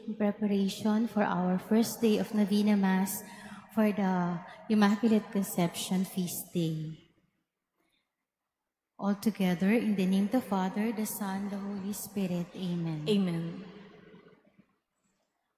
in preparation for our first day of Novena Mass for the Immaculate Conception Feast Day. All together, in the name of the Father, the Son, the Holy Spirit. Amen. Amen.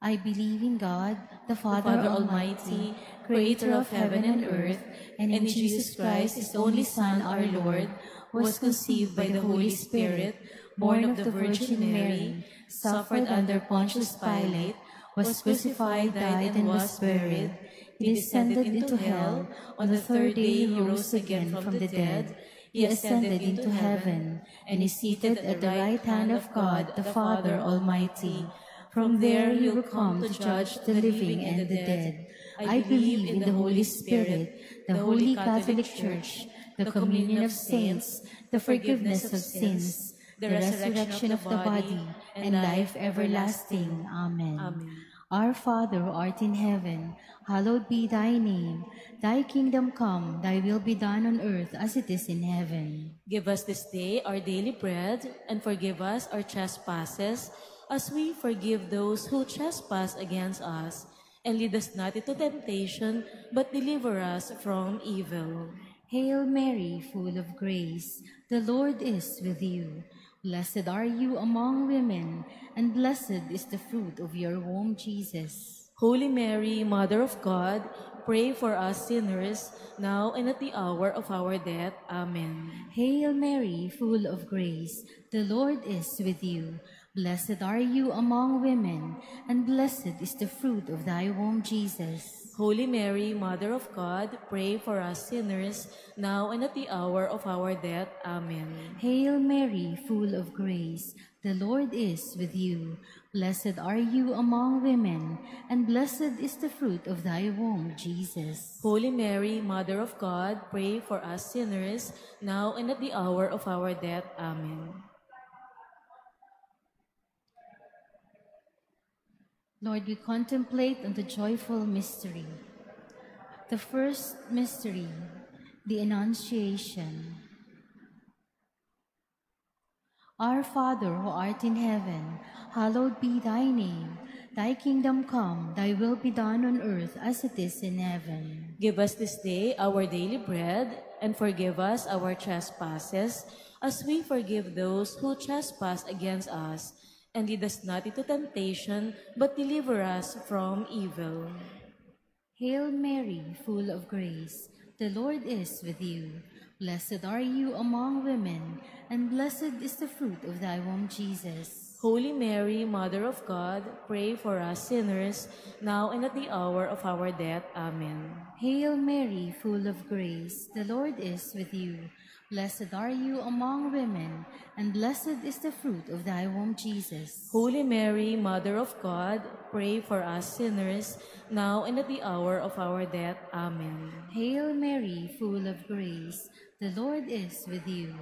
I believe in God, the Father Father Almighty, creator of heaven and earth, and in Jesus Christ, his only Son, our Lord, who was conceived by the Holy Spirit, born of the Virgin Mary, suffered under Pontius Pilate, was crucified, died, and was buried. He descended into hell. On the third day he rose again from the dead. He ascended into heaven, and is seated at the right hand of God, the Father Almighty. From there he will come to judge the living and the dead. I believe in the Holy Spirit, the Holy Catholic Church, the communion of saints, the forgiveness of sins, the resurrection of the body, and life everlasting. Amen. Amen. Our Father, who art in heaven, hallowed be thy name. Thy kingdom come, thy will be done on earth as it is in heaven. Give us this day our daily bread, and forgive us our trespasses, as we forgive those who trespass against us. And lead us not into temptation, but deliver us from evil. Hail Mary, full of grace, the Lord is with you. Blessed are you among women, and blessed is the fruit of your womb, Jesus. Holy Mary, Mother of God, pray for us sinners, now and at the hour of our death. Amen. Hail Mary, full of grace, the Lord is with you. Blessed are you among women, and blessed is the fruit of thy womb, Jesus. Holy Mary, Mother of God, pray for us sinners, now and at the hour of our death. Amen. Hail Mary, full of grace, the Lord is with you. Blessed are you among women, and blessed is the fruit of thy womb, Jesus. Holy Mary, Mother of God, pray for us sinners, now and at the hour of our death. Amen. Lord, we contemplate on the joyful mystery. The first mystery, the Annunciation. Our Father, who art in heaven, hallowed be thy name. Thy kingdom come, thy will be done on earth as it is in heaven. Give us this day our daily bread, and forgive us our trespasses, as we forgive those who trespass against us. And lead us not into temptation, but deliver us from evil. Hail Mary, full of grace, the Lord is with you. Blessed are you among women, and blessed is the fruit of thy womb, Jesus. Holy Mary, Mother of God, pray for us sinners, now and at the hour of our death. Amen. Hail Mary, full of grace, the Lord is with you. Blessed are you among women, and blessed is the fruit of thy womb, Jesus. Holy Mary, Mother of God, pray for us sinners, now and at the hour of our death. Amen. Hail Mary, full of grace, the Lord is with you.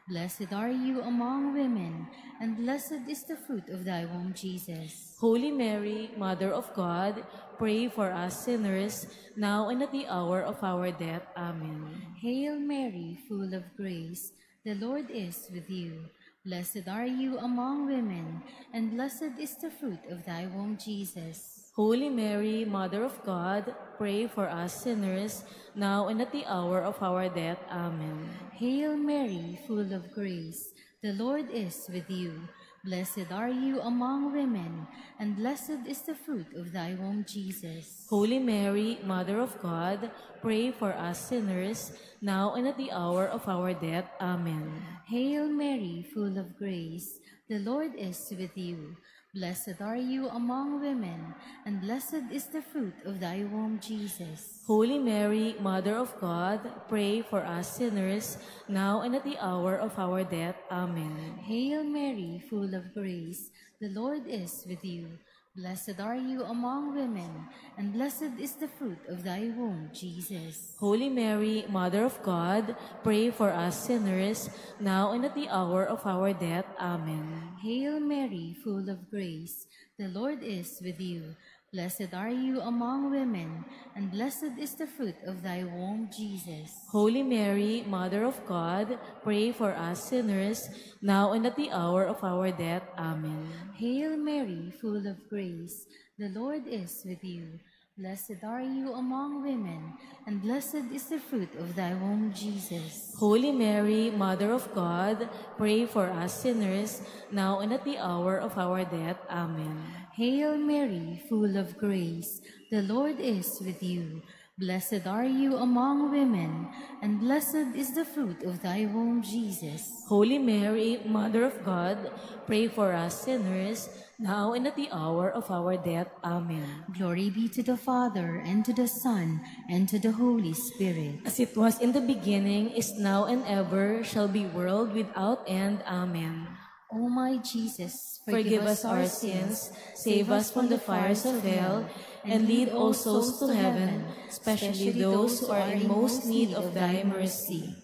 Blessed are you among women, and blessed is the fruit of thy womb, Jesus. Holy Mary, Mother of God, pray for us sinners, now and at the hour of our death. Amen. Hail Mary, full of grace, the Lord is with you. Blessed are you among women, and blessed is the fruit of thy womb, Jesus. Holy Mary, Mother of God, pray for us sinners, now and at the hour of our death. Amen. Hail Mary, full of grace, the Lord is with you. Blessed are you among women, and blessed is the fruit of thy womb, Jesus. Holy Mary, Mother of God, pray for us sinners, now and at the hour of our death. Amen. Hail Mary, full of grace, the Lord is with you. Blessed are you among women, and blessed is the fruit of thy womb, Jesus. Holy Mary, Mother of God, pray for us sinners, now and at the hour of our death. Amen. Hail Mary, full of grace, the Lord is with you. Blessed are you among women, and blessed is the fruit of thy womb, Jesus. Holy Mary, Mother of God, pray for us sinners, now and at the hour of our death. Amen. Hail Mary, full of grace, the Lord is with you. Blessed are you among women, and blessed is the fruit of thy womb, Jesus. Holy Mary, Mother of God, pray for us sinners, now and at the hour of our death. Amen. Hail Mary, full of grace, the Lord is with you. Blessed are you among women, and blessed is the fruit of thy womb, Jesus. Holy Mary, Mother of God, pray for us sinners, now and at the hour of our death. Amen. Hail Mary, full of grace, the Lord is with you. Blessed are you among women, and blessed is the fruit of thy womb, Jesus. Holy Mary, Mother of God, pray for us sinners, now and at the hour of our death. Amen. Glory be to the Father, and to the Son, and to the Holy Spirit. As it was in the beginning, is now, and ever shall be, world without end. Amen. O my Jesus, Forgive us our sins, save us from the fires of hell, and lead all souls to heaven, especially those who are in most need of thy mercy.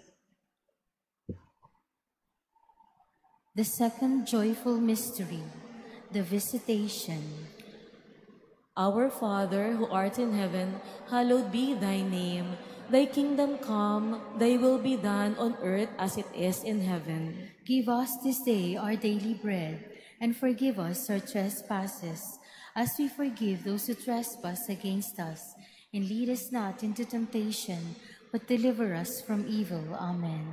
The second joyful mystery, the Visitation. Our Father, who art in heaven, hallowed be thy name. Thy kingdom come, thy will be done on earth as it is in heaven. Give us this day our daily bread, and forgive us our trespasses, as we forgive those who trespass against us. And lead us not into temptation, but deliver us from evil. Amen.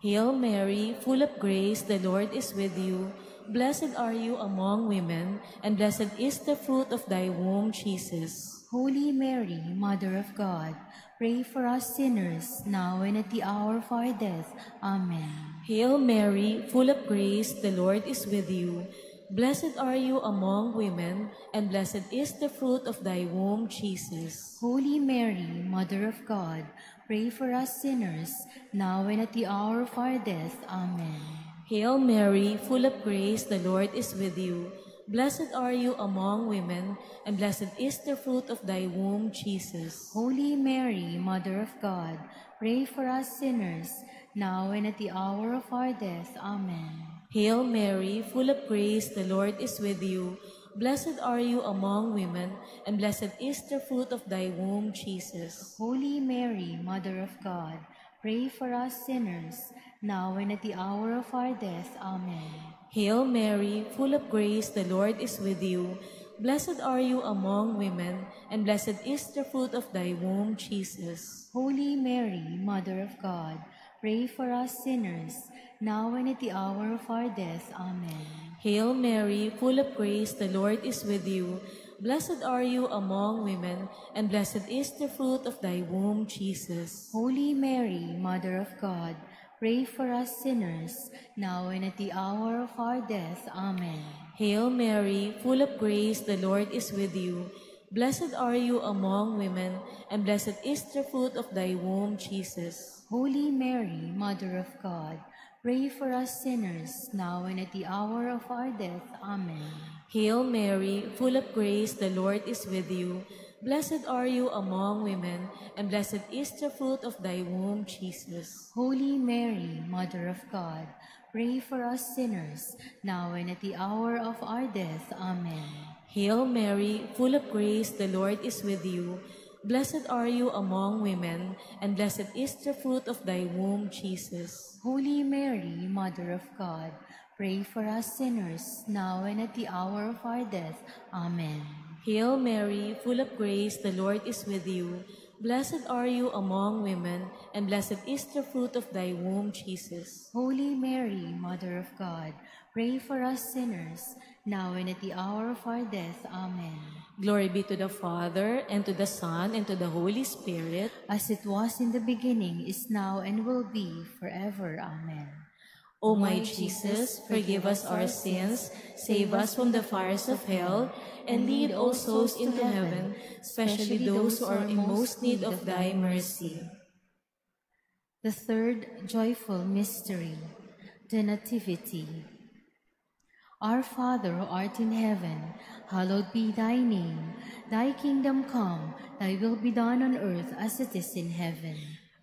Hail Mary, full of grace, the Lord is with you. Blessed are you among women, and blessed is the fruit of thy womb, Jesus. Holy Mary, Mother of God, pray for us sinners, now and at the hour of our death. Amen. Hail Mary, full of grace, the Lord is with you. Blessed are you among women, and blessed is the fruit of thy womb, Jesus. Holy Mary, Mother of God, pray for us sinners, now and at the hour of our death. Amen. Hail Mary, full of grace, the Lord is with you. Blessed are you among women, and blessed is the fruit of thy womb, Jesus. Holy Mary, Mother of God, pray for us sinners, now and at the hour of our death. Amen. Hail Mary, full of grace, the Lord is with you. Blessed are you among women, and blessed is the fruit of thy womb, Jesus. Holy Mary, Mother of God, pray for us sinners, now and at the hour of our death. Amen. Hail Mary, full of grace, the Lord is with you. Blessed are you among women, and blessed is the fruit of thy womb, Jesus. Holy Mary, Mother of God, pray for us sinners, now and at the hour of our death. Amen. Hail Mary, full of grace, the Lord is with you. Blessed are you among women, and blessed is the fruit of thy womb, Jesus. Holy Mary, Mother of God, pray for us sinners, now and at the hour of our death. Amen. Hail Mary, full of grace, the Lord is with you. Blessed are you among women, and blessed is the fruit of thy womb, Jesus. Holy Mary, Mother of God, pray for us sinners, now and at the hour of our death. Amen. Hail Mary, full of grace, the Lord is with you. Blessed are you among women, and blessed is the fruit of thy womb, Jesus. Holy Mary, Mother of God, pray for us sinners, now and at the hour of our death. Amen. Hail Mary, full of grace, the Lord is with you. Blessed are you among women, and blessed is the fruit of thy womb, Jesus. Holy Mary, Mother of God, pray for us sinners, now and at the hour of our death. Amen. Hail Mary, full of grace, the Lord is with you. Blessed are you among women, and blessed is the fruit of thy womb, Jesus. Holy Mary, Mother of God, pray for us sinners, now and at the hour of our death. Amen. Glory be to the Father, and to the Son, and to the Holy Spirit. As it was in the beginning, is now, and will be forever. Amen. O my Jesus, forgive us our sins, save us from the fires of hell, and lead all souls into heaven, especially those who are in most need of thy mercy. The third joyful mystery, the Nativity. Our Father, who art in heaven, hallowed be thy name. Thy kingdom come, thy will be done on earth as it is in heaven.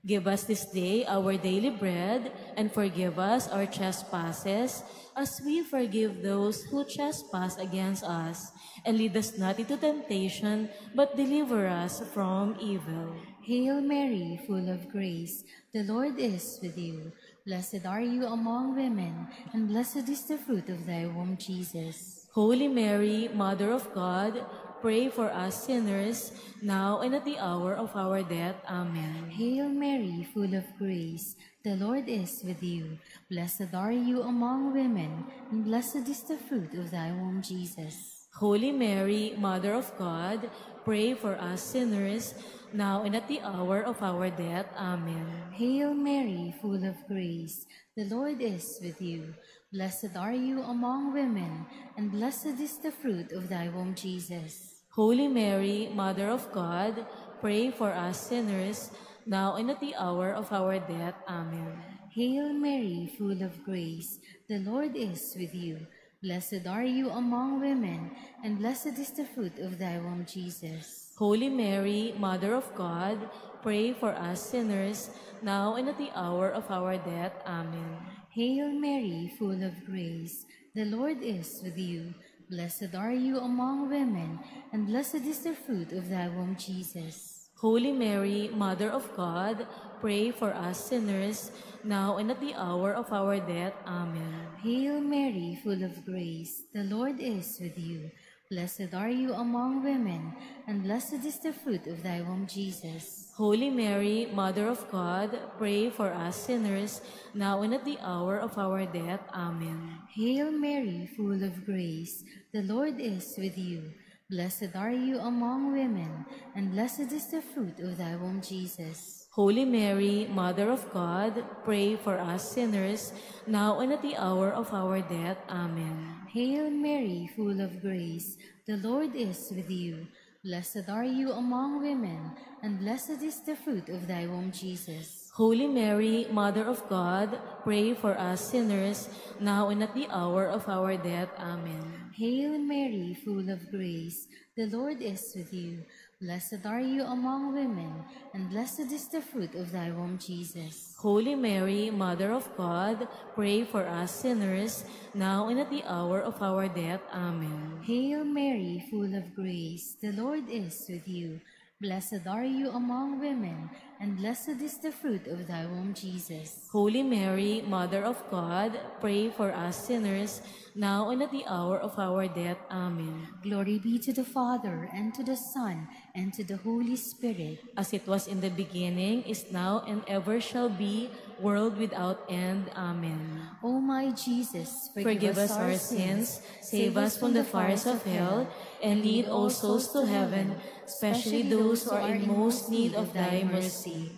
Give us this day our daily bread, and forgive us our trespasses, as we forgive those who trespass against us. And lead us not into temptation, but deliver us from evil. Hail Mary, full of grace, the Lord is with you. Blessed are you among women, and blessed is the fruit of thy womb, Jesus. Holy Mary, Mother of God, pray for us sinners, now and at the hour of our death. Amen. Hail Mary, full of grace, the Lord is with you. Blessed are you among women, and blessed is the fruit of thy womb, Jesus. Holy Mary, Mother of God, pray for us sinners, now and at the hour of our death. Amen. Hail Mary, full of grace, the Lord is with you. Blessed are you among women, and blessed is the fruit of thy womb, Jesus. Holy Mary, Mother of God, pray for us sinners, now and at the hour of our death. Amen. Hail Mary, full of grace, the Lord is with you. Blessed are you among women, and blessed is the fruit of thy womb, Jesus. Holy Mary, Mother of God, pray for us sinners, now and at the hour of our death. Amen. Hail Mary, full of grace, the Lord is with you. Blessed are you among women, and blessed is the fruit of thy womb, Jesus. Holy Mary, Mother of God, pray for us sinners, now and at the hour of our death. Amen. Hail Mary, full of grace, the Lord is with you. Blessed are you among women, and blessed is the fruit of thy womb, Jesus. Holy Mary, Mother of God, pray for us sinners, now and at the hour of our death. Amen. Hail Mary, full of grace, the Lord is with you. Blessed are you among women, and blessed is the fruit of thy womb, Jesus. Holy Mary, Mother of God, pray for us sinners, now and at the hour of our death. Amen. Hail Mary, full of grace, the Lord is with you. Blessed are you among women, and blessed is the fruit of thy womb, Jesus. Holy Mary, Mother of God, pray for us sinners, now and at the hour of our death. Amen. Hail Mary, full of grace, the Lord is with you. Blessed are you among women, and blessed is the fruit of thy womb, Jesus. Holy Mary, Mother of God, pray for us sinners, now and at the hour of our death. Amen. Hail Mary, full of grace, the Lord is with you. Blessed are you among women, and blessed is the fruit of thy womb, Jesus. Holy Mary, Mother of God, pray for us sinners, now and at the hour of our death. Amen. Glory be to the Father, and to the Son, and to the Holy Spirit. As it was in the beginning, is now, and ever shall be, world without end. Amen. O my Jesus, Forgive us our sins, save us from the fires of hell, and lead all souls to heaven, especially those who are in most need of thy mercy.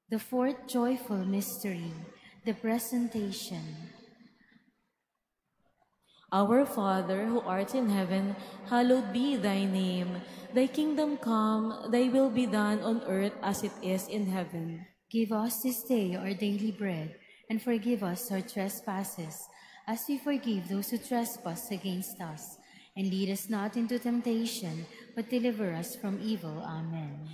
The fourth joyful mystery, the Presentation. Our Father, who art in heaven, hallowed be thy name. Thy kingdom come, thy will be done on earth as it is in heaven. Give us this day our daily bread, and forgive us our trespasses, as we forgive those who trespass against us. And lead us not into temptation, but deliver us from evil. Amen.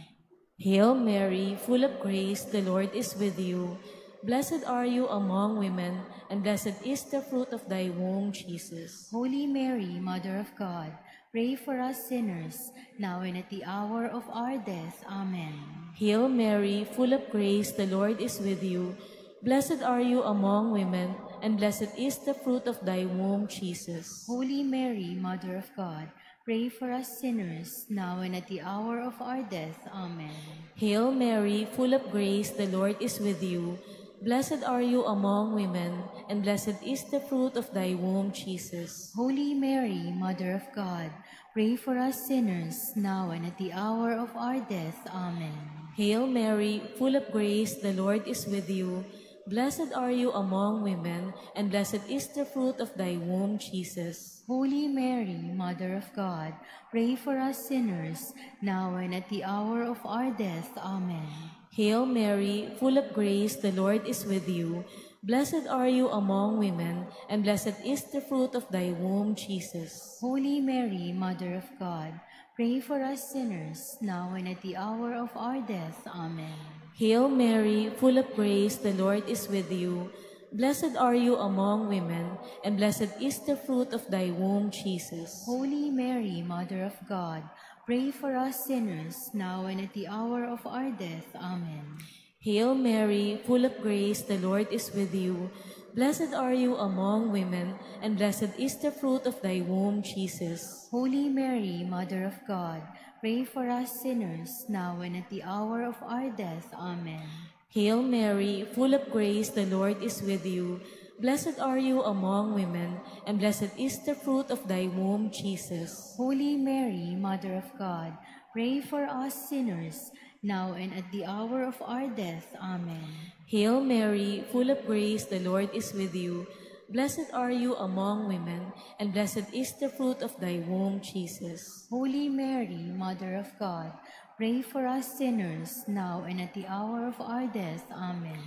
Hail Mary, full of grace, the Lord is with you. Blessed are you among women, and blessed is the fruit of thy womb, Jesus. Holy Mary, Mother of God, pray for us sinners, now and at the hour of our death. Amen. Hail Mary, full of grace, the Lord is with you. Blessed are you among women, and blessed is the fruit of thy womb, Jesus. Holy Mary, Mother of God, pray for us sinners, now and at the hour of our death. Amen. Hail Mary, full of grace, the Lord is with you. Blessed are you among women, and blessed is the fruit of thy womb, Jesus. Holy Mary, Mother of God, pray for us sinners, now and at the hour of our death. Amen. Hail Mary, full of grace, the Lord is with you. Blessed are you among women, and blessed is the fruit of thy womb, Jesus. Holy Mary, Mother of God, pray for us sinners, now and at the hour of our death. Amen. Hail Mary, full of grace, the Lord is with you. Blessed are you among women, and blessed is the fruit of thy womb, Jesus. Holy Mary, Mother of God, pray for us sinners, now and at the hour of our death. Amen. Hail Mary, full of grace, the Lord is with you. Blessed are you among women, and blessed is the fruit of thy womb, Jesus. Holy Mary, Mother of God, pray for us sinners, now and at the hour of our death. Amen. Hail Mary, full of grace, the Lord is with you. Blessed are you among women, and blessed is the fruit of thy womb, Jesus. Holy Mary, Mother of God, pray for us sinners, now and at the hour of our death. Amen. Hail Mary, full of grace, the Lord is with you. Blessed are you among women, and blessed is the fruit of thy womb, Jesus. Holy Mary, Mother of God, pray for us sinners, now and at the hour of our death. Amen. Hail Mary, full of grace, the Lord is with you. Blessed are you among women, and blessed is the fruit of thy womb, Jesus. Holy Mary, Mother of God, pray for us sinners, now and at the hour of our death. Amen.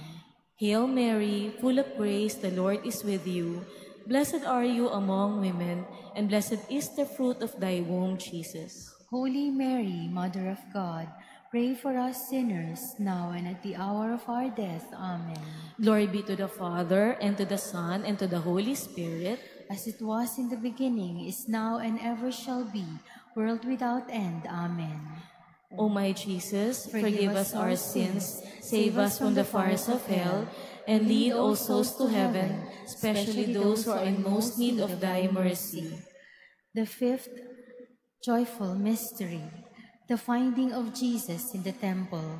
Hail Mary, full of grace, the Lord is with you. Blessed are you among women, and blessed is the fruit of thy womb, Jesus. Holy Mary, Mother of God, pray for us sinners, now and at the hour of our death. Amen. Glory be to the Father, and to the Son, and to the Holy Spirit, as it was in the beginning, is now, and ever shall be, world without end. Amen. O my Jesus, forgive us our sins, save us from the fires of hell, and lead all souls to heaven, especially those who are in most need of thy mercy. The fifth joyful mystery, the finding of Jesus in the temple.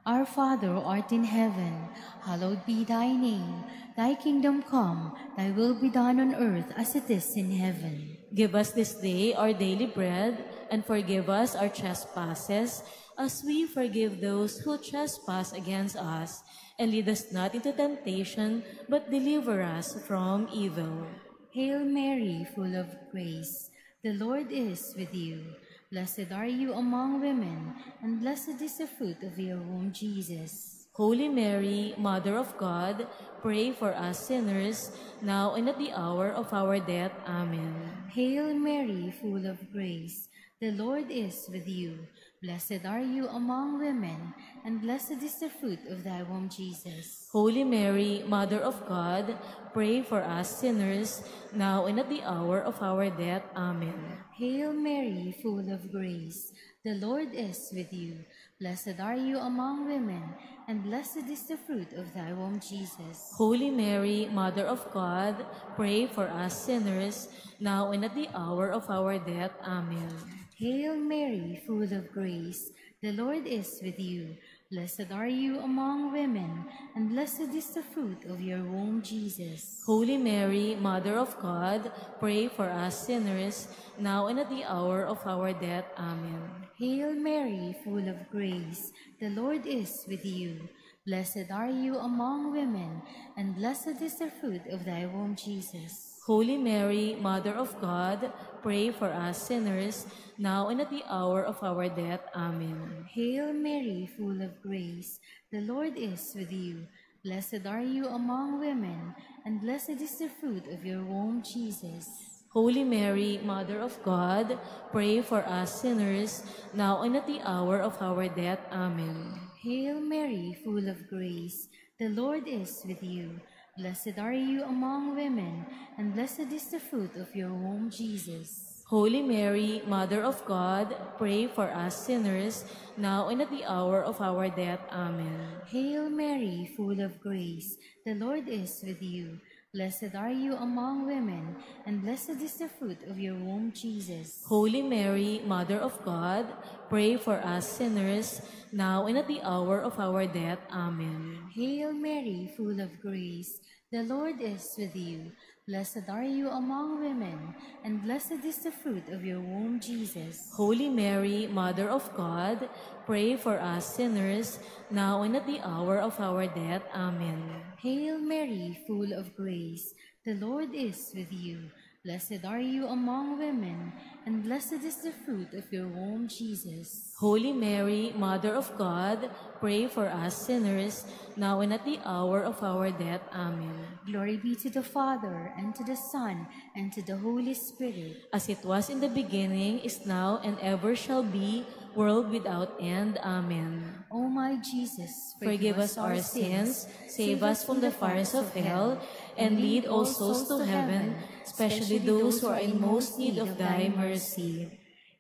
Our Father, who art in heaven, hallowed be thy name. Thy kingdom come, thy will be done on earth as it is in heaven. Give us this day our daily bread, and forgive us our trespasses, as we forgive those who trespass against us. And lead us not into temptation, but deliver us from evil. Hail Mary, full of grace, the Lord is with you. Blessed are you among women, and blessed is the fruit of your womb, Jesus. Holy Mary, Mother of God, pray for us sinners, now and at the hour of our death. Amen. Hail Mary, full of grace, the Lord is with you. Blessed are you among women, and blessed is the fruit of thy womb, Jesus. Holy Mary, Mother of God, pray for us sinners, now and at the hour of our death. Amen. Hail Mary, full of grace, the Lord is with you. Blessed are you among women, and blessed is the fruit of thy womb, Jesus. Holy Mary, Mother of God, pray for us sinners, now and at the hour of our death. Amen. Hail Mary, full of grace, the Lord is with you. Blessed are you among women, and blessed is the fruit of your womb, Jesus. Holy Mary, Mother of God, pray for us sinners, now and at the hour of our death. Amen. Hail Mary, full of grace, the Lord is with you. Blessed are you among women, and blessed is the fruit of thy womb, Jesus. Holy Mary, Mother of God, pray for us sinners, now and at the hour of our death. Amen. Hail Mary, full of grace, the Lord is with you. Blessed are you among women, and blessed is the fruit of your womb, Jesus. Holy Mary, Mother of God, pray for us sinners, now and at the hour of our death. Amen. Hail Mary, full of grace, the Lord is with you. Blessed are you among women, and blessed is the fruit of your womb, Jesus. Holy Mary, Mother of God, pray for us sinners, now and at the hour of our death. Amen. Hail Mary, full of grace, the Lord is with you. Blessed are you among women, and blessed is the fruit of your womb, Jesus. Holy Mary, Mother of God, pray for us sinners, now and at the hour of our death. Amen. Hail Mary, full of grace, the Lord is with you. Blessed are you among women, and blessed is the fruit of your womb, Jesus. Holy Mary, Mother of God, pray for us sinners, now and at the hour of our death. Amen. Hail Mary, full of grace, the Lord is with you. Blessed are you among women, and blessed is the fruit of your womb, Jesus. Holy Mary, Mother of God, pray for us sinners, now and at the hour of our death. Amen. Glory be to the Father, and to the Son, and to the Holy Spirit. As it was in the beginning, is now, and ever shall be, world without end. Amen. O my Jesus, Forgive us our sins, save us from the fires of hell, and lead all souls to heaven, especially those who are in most need of thy mercy.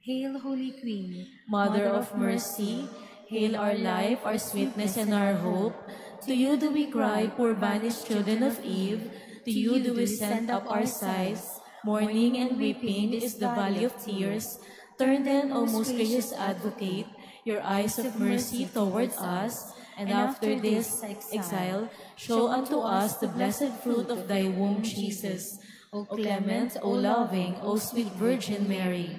Hail, Holy Queen, Mother of mercy, hail our life, our sweetness, and our hope. To you do we cry, poor banished children of Eve. To you do we send up our sighs. Mourning and weeping is the valley of tears. Turn then, O most gracious Advocate, your eyes of mercy towards us, and after this exile, show unto us the blessed fruit of thy womb, Jesus. O clement, O loving, O sweet Virgin Mary,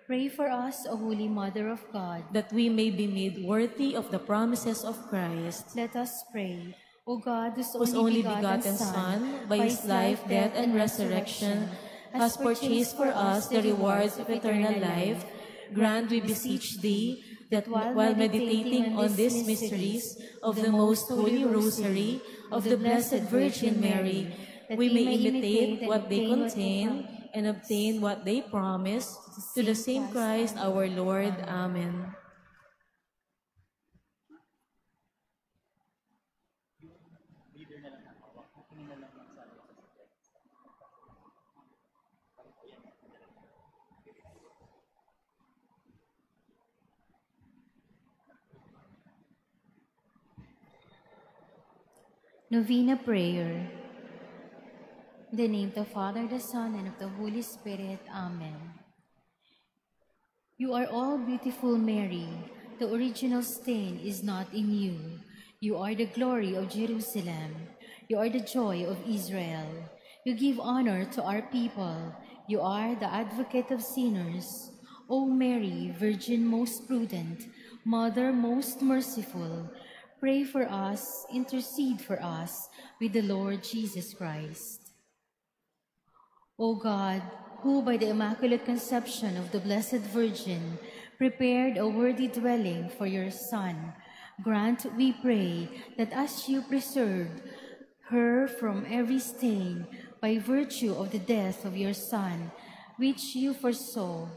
pray for us, O Holy Mother of God, that we may be made worthy of the promises of Christ. let us pray. O God, Whose only begotten Son, by his life, death, and resurrection, has purchased for us the rewards of eternal life, grant, we beseech thee, that while meditating on these mysteries of the most holy rosary of the Blessed Virgin Mary, we may imitate what they contain and obtain what they promise, to the same Christ our Lord. Amen. Novena Prayer. In the name of the Father, the Son, and of the Holy Spirit. Amen. You are all beautiful, Mary. The original stain is not in you. You are the glory of Jerusalem. You are the joy of Israel. You give honor to our people. You are the advocate of sinners. O Mary, Virgin most prudent, Mother most merciful, pray for us, intercede for us with the Lord Jesus Christ. O God, who by the Immaculate Conception of the Blessed Virgin prepared a worthy dwelling for your Son, grant, we pray, that as you preserved her from every stain by virtue of the death of your Son, which you foresaw,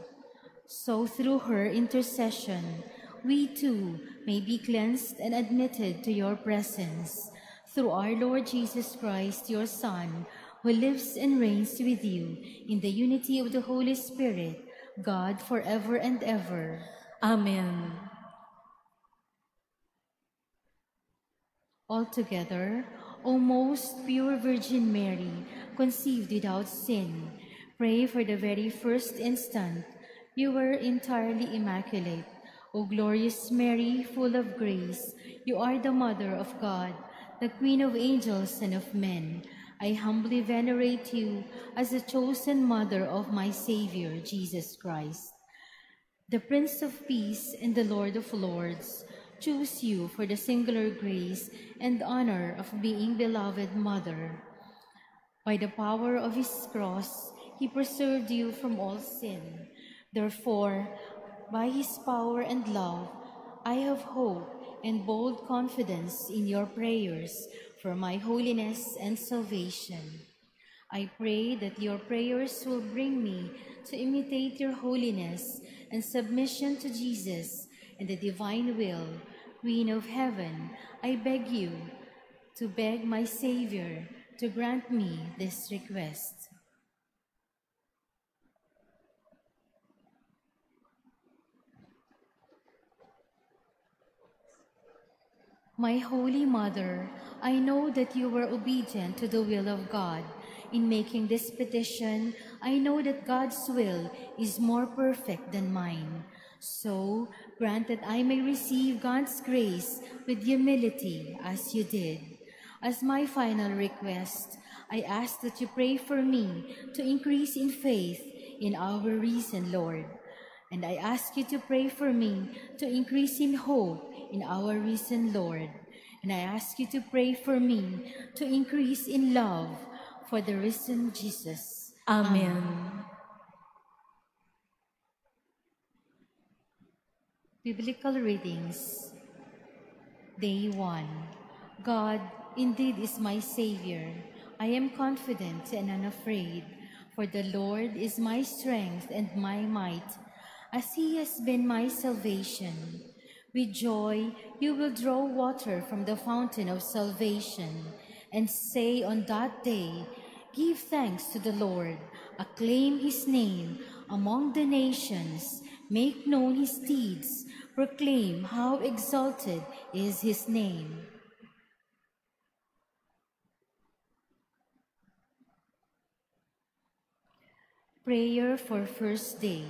so through her intercession, we too may be cleansed and admitted to your presence. Through our Lord Jesus Christ, your Son, who lives and reigns with you in the unity of the Holy Spirit, God, forever and ever. Amen. Altogether, O most pure Virgin Mary, conceived without sin, pray for the very first instant you were entirely immaculate. O glorious Mary, full of grace, you are the Mother of God, the Queen of angels and of men. I humbly venerate you as the chosen mother of my Savior, Jesus Christ. The Prince of Peace and the Lord of Lords choose you for the singular grace and honor of being beloved mother. By the power of his cross, he preserved you from all sin. Therefore, by his power and love, I have hope and bold confidence in your prayers for my holiness and salvation. I pray that your prayers will bring me to imitate your holiness and submission to Jesus and the divine will. Queen of heaven, I beg you to beg my Savior to grant me this request. My Holy Mother, I know that you were obedient to the will of God. In making this petition, I know that God's will is more perfect than mine. So, grant that I may receive God's grace with humility as you did. As my final request, I ask that you pray for me to increase in faith in our risen Lord. And I ask you to pray for me to increase in hope in our risen Lord. And I ask you to pray for me to increase in love for the risen Jesus. Amen. Biblical readings. Day 1. God indeed is my Savior. I am confident and unafraid, for the Lord is my strength and my might. as he has been my salvation. With joy you will draw water from the fountain of salvation, and say on that day, "Give thanks to the Lord, acclaim his name among the nations, make known his deeds, proclaim how exalted is his name." Prayer for First Day.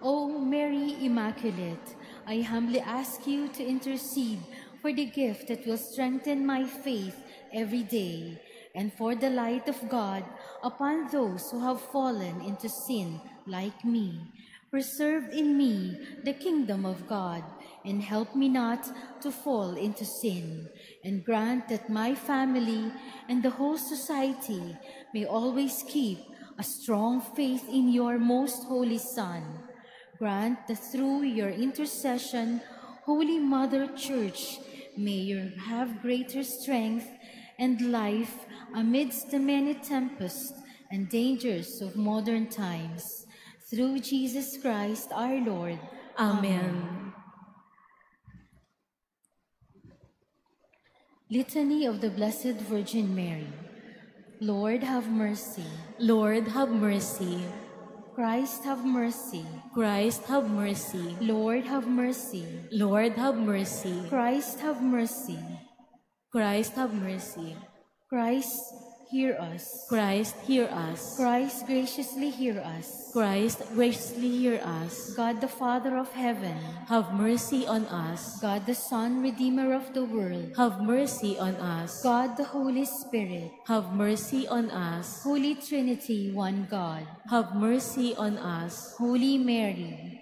O Mary Immaculate, I humbly ask you to intercede for the gift that will strengthen my faith every day, and for the light of God upon those who have fallen into sin like me. Preserve in me the kingdom of God, and help me not to fall into sin, and grant that my family and the whole society may always keep a strong faith in your most holy Son. Grant that through your intercession, Holy Mother Church, may you have greater strength and life amidst the many tempests and dangers of modern times. Through Jesus Christ our Lord. Amen. Litany of the Blessed Virgin Mary. Lord, have mercy. Lord, have mercy. Christ, have mercy. Christ, have mercy. Lord, have mercy. Lord, have mercy. Christ, have mercy. Christ, have mercy. Christ, hear us. Christ, hear us. Christ, graciously hear us. Christ, graciously hear us. God the Father of heaven, have mercy on us. God the Son, Redeemer of the world, have mercy on us. God the Holy Spirit, have mercy on us. Holy Trinity, one God, have mercy on us. Holy Mary,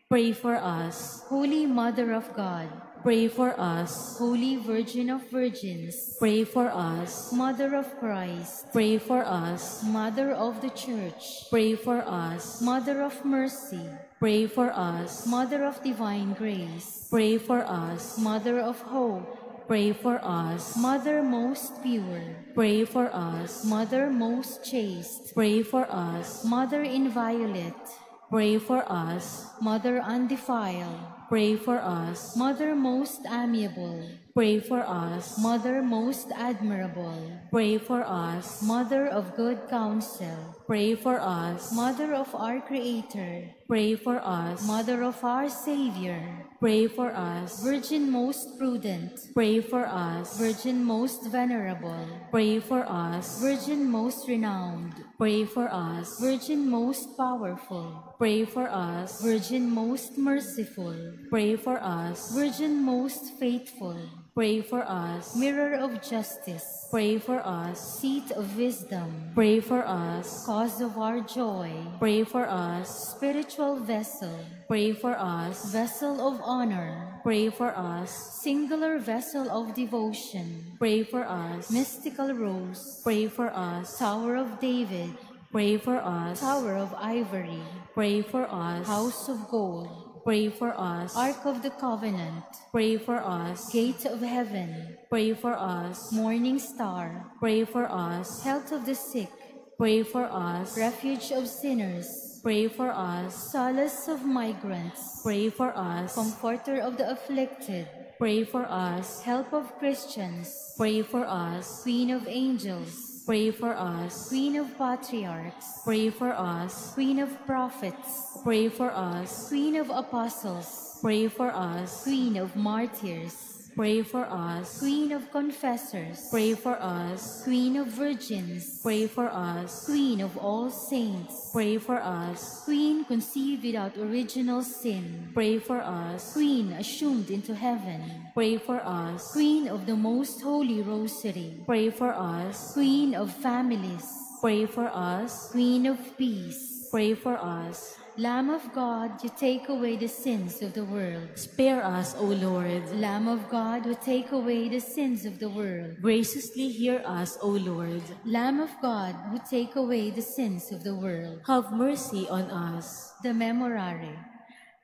pray for us. Holy Mother of God, pray for us. Holy Virgin of Virgins, pray for us. Mother of Christ, pray for us. Mother of the Church, pray for us. Mother of Mercy, pray for us. Mother of Divine Grace, pray for us. Mother of Hope, pray for us. Mother most pure, pray for us. Mother most chaste, pray for us. Mother inviolate, pray for us. Mother undefiled, pray for us. Mother most amiable, pray for us. Mother most admirable, pray for us. Mother of good counsel, pray for us. Mother of our Creator, pray for us. Mother of our Savior, pray for us. Virgin most prudent, pray for us. Virgin most venerable, pray for us. Virgin most renowned, pray for us. Virgin most powerful, pray for us. Virgin most merciful, pray for us. Virgin most faithful, pray for us. Mirror of justice, pray for us. Seat of wisdom, pray for us. Cause of our joy, pray for us. Spiritual vessel, pray for us. Vessel of honor, pray for us. Singular vessel of devotion, pray for us. Mystical rose, pray for us. Tower of David, pray for us. Tower of ivory, pray for us. House of gold, pray for us. Ark of the Covenant, pray for us. Gate of heaven, pray for us. Morning star, pray for us. Health of the sick, pray for us. Refuge of sinners, pray for us. Solace of migrants, pray for us. Comforter of the afflicted, pray for us. Help of Christians, pray for us. Queen of angels, pray for us. Queen of patriarchs, pray for us. Queen of prophets, pray for us. Queen of apostles, pray for us. Queen of martyrs, pray for us. Queen of confessors, pray for us. Queen of virgins, pray for us. Queen of all saints, pray for us. Queen conceived without original sin, pray for us. Queen assumed into heaven, pray for us. Queen of the most holy rosary, pray for us. Queen of families, pray for us. Queen of peace, pray for us. Lamb of God, you take away the sins of the world. Spare us, O Lord. Lamb of God, who take away the sins of the world. Graciously hear us, O Lord. Lamb of God, who take away the sins of the world. Have mercy on us. The Memorare.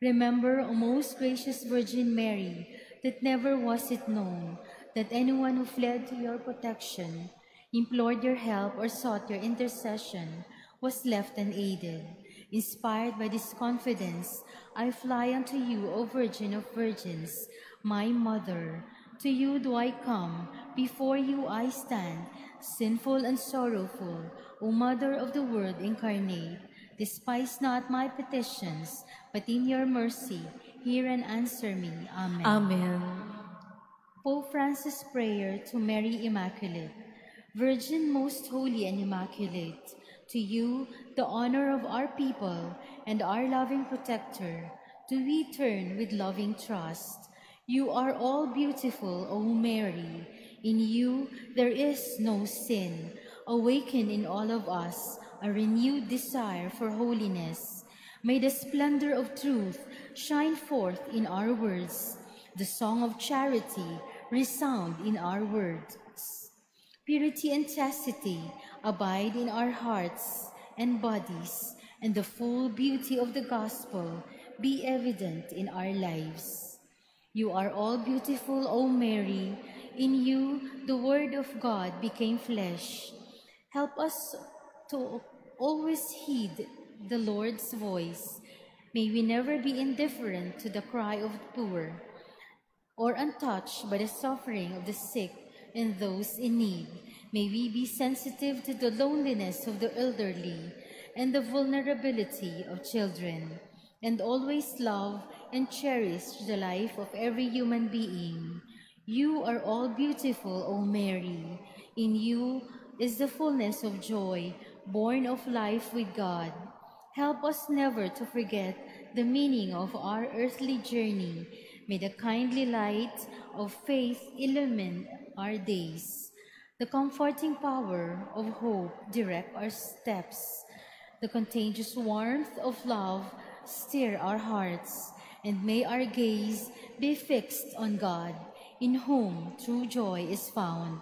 Remember, O most gracious Virgin Mary, that never was it known that anyone who fled to your protection, implored your help, or sought your intercession was left unaided. Inspired by this confidence, I fly unto you, O Virgin of Virgins, my Mother. To you do I come, before you I stand, sinful and sorrowful, O Mother of the Word incarnate. Despise not my petitions, but in your mercy hear and answer me. Amen. Amen. Pope Francis' prayer to Mary Immaculate. Virgin most holy and immaculate, to you, the honor of our people and our loving protector, do we turn with loving trust. You are all beautiful, O Mary. In you there is no sin. Awaken in all of us a renewed desire for holiness. May the splendor of truth shine forth in our words, the song of charity resound in our words. Purity and chastity abide in our hearts and bodies, and the full beauty of the gospel be evident in our lives. You are all beautiful, O Mary. In you the Word of God became flesh. Help us to always heed the Lord's voice. May we never be indifferent to the cry of the poor, or untouched by the suffering of the sick and those in need. May we be sensitive to the loneliness of the elderly and the vulnerability of children, and always love and cherish the life of every human being. You are all beautiful, O Mary. In you is the fullness of joy, born of life with God. Help us never to forget the meaning of our earthly journey. May the kindly light of faith illumine our days. The comforting power of hope direct our steps. The contagious warmth of love stir our hearts. And may our gaze be fixed on God, in whom true joy is found.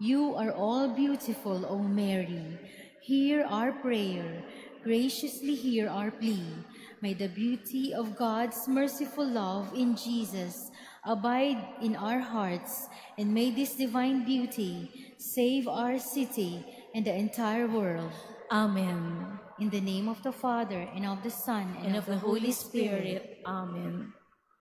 You are all beautiful, O Mary. Hear our prayer. Graciously hear our plea. May the beauty of God's merciful love in Jesus abide in our hearts, and may this divine beauty save our city and the entire world. Amen. In the name of the Father, and of the Son, And of the Holy Spirit. Amen.